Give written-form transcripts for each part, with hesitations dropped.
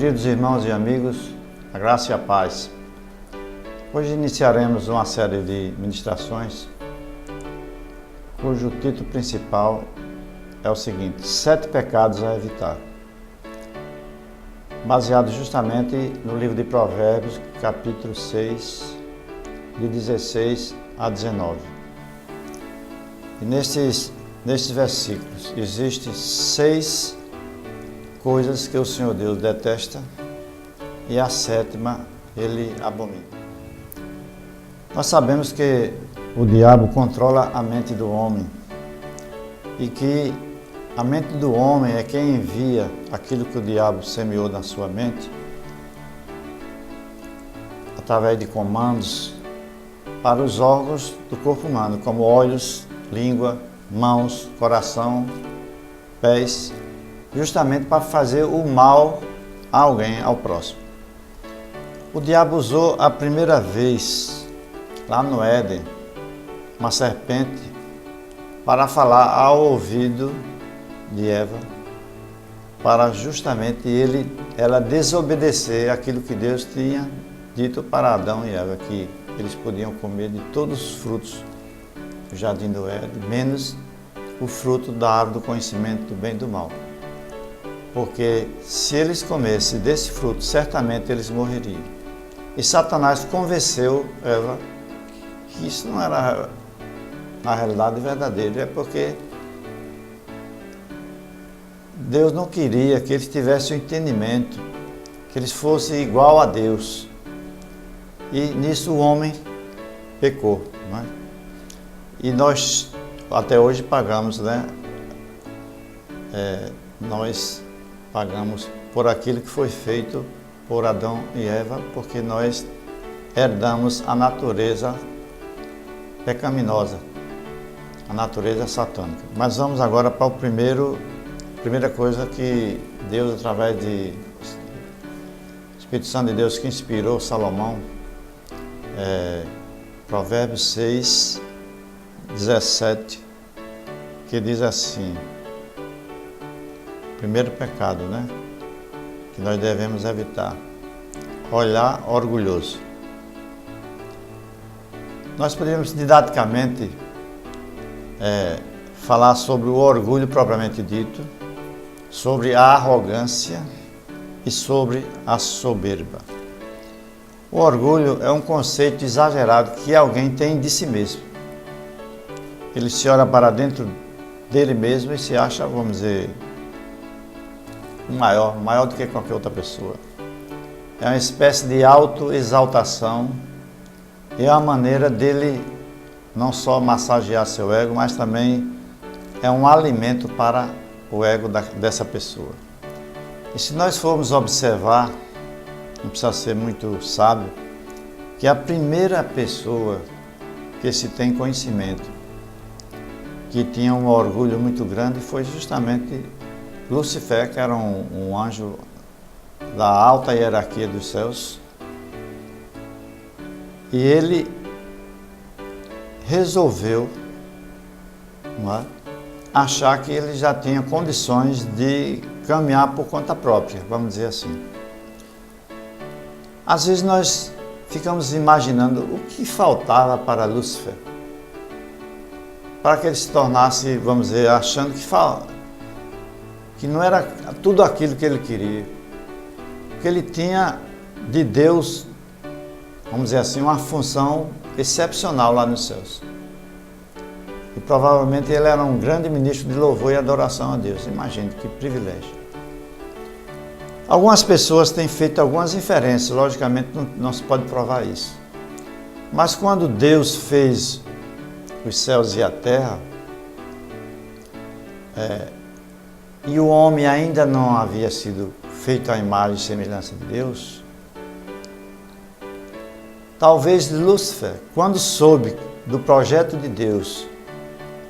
Queridos irmãos e amigos, a graça e a paz. Hoje iniciaremos uma série de ministrações cujo título principal é o seguinte: 7 pecados a evitar. Baseado justamente no livro de Provérbios, capítulo 6, de 16 a 19. E nestes versículos existem 6 coisas que o Senhor Deus detesta e a 7ª ele abomina. Nós sabemos que o diabo controla a mente do homem e que a mente do homem é quem envia aquilo que o diabo semeou na sua mente através de comandos para os órgãos do corpo humano, como olhos, língua, mãos, coração, pés, justamente para fazer o mal a alguém, ao próximo. O diabo usou a primeira vez, lá no Éden, uma serpente para falar ao ouvido de Eva, para justamente ela desobedecer aquilo que Deus tinha dito para Adão e Eva, que eles podiam comer de todos os frutos do jardim do Éden, menos o fruto da árvore do conhecimento do bem e do mal. Porque se eles comessem desse fruto, certamente eles morreriam. E Satanás convenceu Eva que isso não era na realidade verdadeiro, é porque Deus não queria que eles tivessem o entendimento, que eles fossem igual a Deus. E nisso o homem pecou, não é? E nós até hoje pagamos, né? Nós pagamos por aquilo que foi feito por Adão e Eva, porque nós herdamos a natureza pecaminosa, a natureza satânica. Mas vamos agora para a primeira coisa que Deus, através de Espírito Santo de Deus que inspirou Salomão, Provérbios 6, 17, que diz assim: primeiro pecado, né? Que nós devemos evitar: olhar orgulhoso. Nós poderíamos didaticamente falar sobre o orgulho propriamente dito, sobre a arrogância e sobre a soberba. O orgulho é um conceito exagerado que alguém tem de si mesmo. Ele se olha para dentro dele mesmo e se acha, vamos dizer, maior do que qualquer outra pessoa. É uma espécie de autoexaltação e é uma maneira dele não só massagear seu ego, mas também é um alimento para o ego dessa pessoa. E se nós formos observar, não precisa ser muito sábio, que a primeira pessoa que se tem conhecimento, que tinha um orgulho muito grande, foi justamente Lúcifer, que era um anjo da alta hierarquia dos céus. E ele resolveu, não é, achar que ele já tinha condições de caminhar por conta própria, vamos dizer assim. Às vezes nós ficamos imaginando o que faltava para Lúcifer, para que ele se tornasse, vamos dizer, achando que não era tudo aquilo que ele queria, que ele tinha de Deus, vamos dizer assim, uma função excepcional lá nos céus. E provavelmente ele era um grande ministro de louvor e adoração a Deus. Imagine que privilégio. Algumas pessoas têm feito algumas inferências, logicamente não se pode provar isso. Mas quando Deus fez os céus e a terra, e o homem ainda não havia sido feito à imagem e semelhança de Deus, talvez Lúcifer, quando soube do projeto de Deus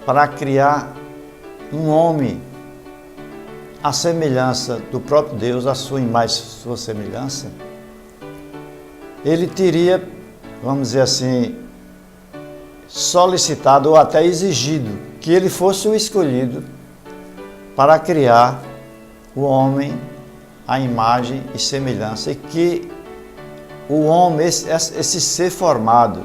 para criar um homem à semelhança do próprio Deus, a sua imagem e sua semelhança, ele teria, vamos dizer assim, solicitado ou até exigido que ele fosse o escolhido para criar o homem à imagem e semelhança, e que o homem, esse ser formado,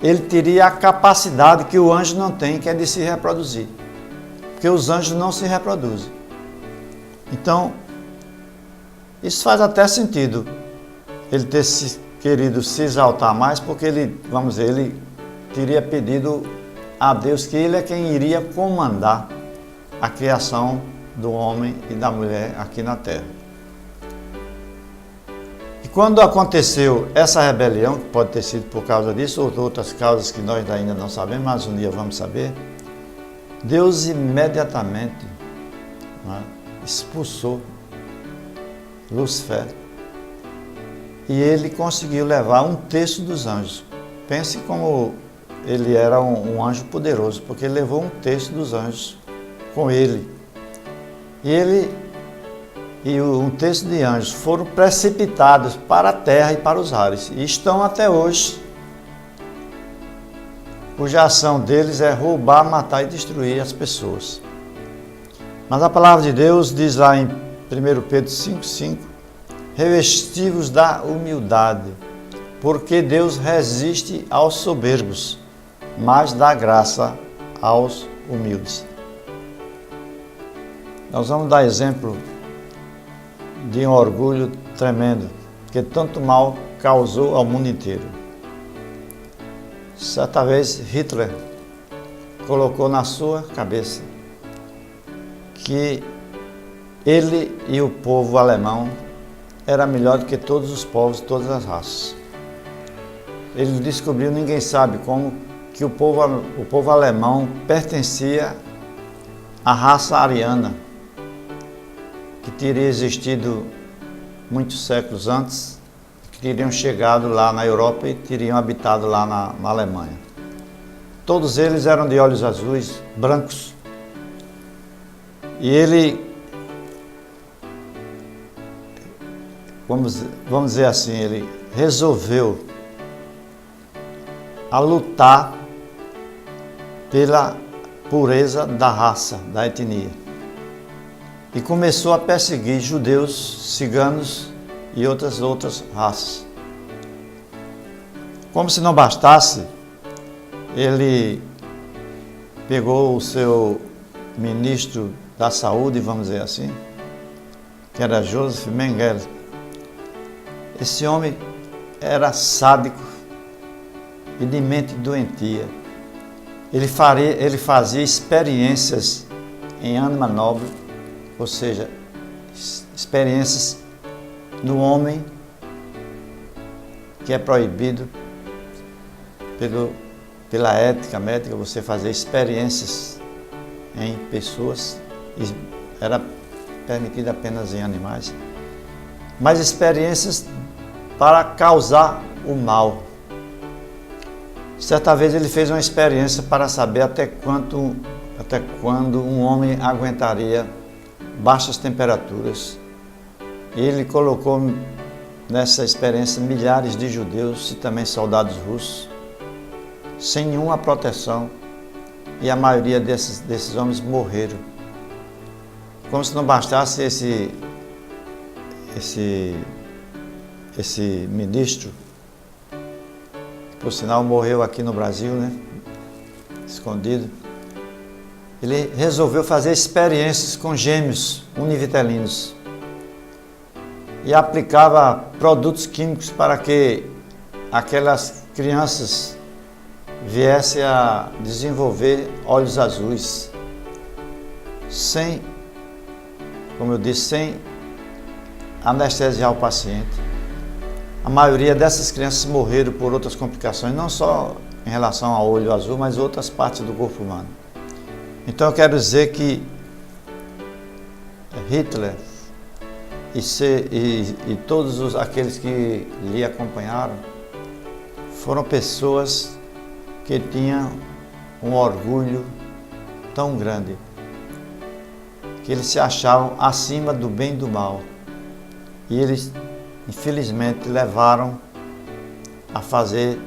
ele teria a capacidade que o anjo não tem, que é de se reproduzir. Porque os anjos não se reproduzem. Então, isso faz até sentido, ele ter querido se exaltar mais, porque ele, vamos dizer, ele teria pedido a Deus que ele é quem iria comandar a criação do homem e da mulher aqui na terra. E quando aconteceu essa rebelião, que pode ter sido por causa disso, ou outras causas que nós ainda não sabemos, mas um dia vamos saber, Deus imediatamente, né, expulsou Lúcifer, e ele conseguiu levar 1/3 dos anjos. Pense como ele era um anjo poderoso, porque ele levou 1/3 dos anjos com ele. E 1/3 de anjos foram precipitados para a terra e para os ares, e estão até hoje, cuja ação deles é roubar, matar e destruir as pessoas. Mas a palavra de Deus diz lá em 1 Pedro 5,5: revesti-vos da humildade, porque Deus resiste aos soberbos, mas dá graça aos humildes. Nós vamos dar exemplo de um orgulho tremendo, que tanto mal causou ao mundo inteiro. Certa vez Hitler colocou na sua cabeça que ele e o povo alemão era melhor do que todos os povos, todas as raças. Ele descobriu, ninguém sabe como, que o povo alemão pertencia à raça ariana, que teria existido muitos séculos antes, que teriam chegado lá na Europa e teriam habitado lá na Alemanha. Todos eles eram de olhos azuis, brancos. E ele, vamos dizer assim, ele resolveu a lutar pela pureza da raça, da etnia. E começou a perseguir judeus, ciganos e outras raças. Como se não bastasse, ele pegou o seu ministro da saúde, vamos dizer assim, que era Joseph Mengele. Esse homem era sádico e de mente doentia. Ele fazia experiências em ânima nobre, ou seja, experiências no homem, que é proibido pela ética médica, você fazer experiências em pessoas, era permitido apenas em animais, mas experiências para causar o mal. Certa vez ele fez uma experiência para saber até quando um homem aguentaria baixas temperaturas. Ele colocou nessa experiência milhares de judeus e também soldados russos, sem nenhuma proteção, e a maioria desses homens morreram. Como se não bastasse esse ministro, por sinal morreu aqui no Brasil, né? Escondido. Ele resolveu fazer experiências com gêmeos univitelinos e aplicava produtos químicos para que aquelas crianças viessem a desenvolver olhos azuis, sem, como eu disse, sem anestesiar o paciente. A maioria dessas crianças morreram por outras complicações, não só em relação ao olho azul, mas outras partes do corpo humano. Então eu quero dizer que Hitler e todos aqueles que lhe acompanharam foram pessoas que tinham um orgulho tão grande, que eles se achavam acima do bem e do mal. E eles, infelizmente, levaram a fazer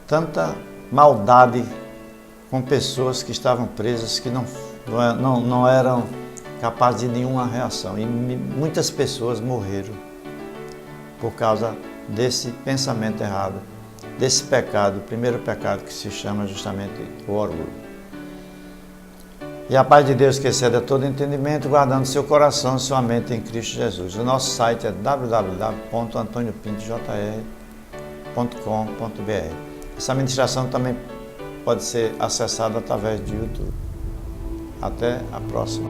tanta maldade com pessoas que estavam presas, que não eram capaz de nenhuma reação. E muitas pessoas morreram por causa desse pensamento errado, desse pecado, o primeiro pecado que se chama justamente o orgulho. E a paz de Deus que excede a todo entendimento, guardando seu coração e sua mente em Cristo Jesus. O nosso site é www.antoniopintojr.com.br. Essa ministração também pode ser acessada através do YouTube. Até a próxima.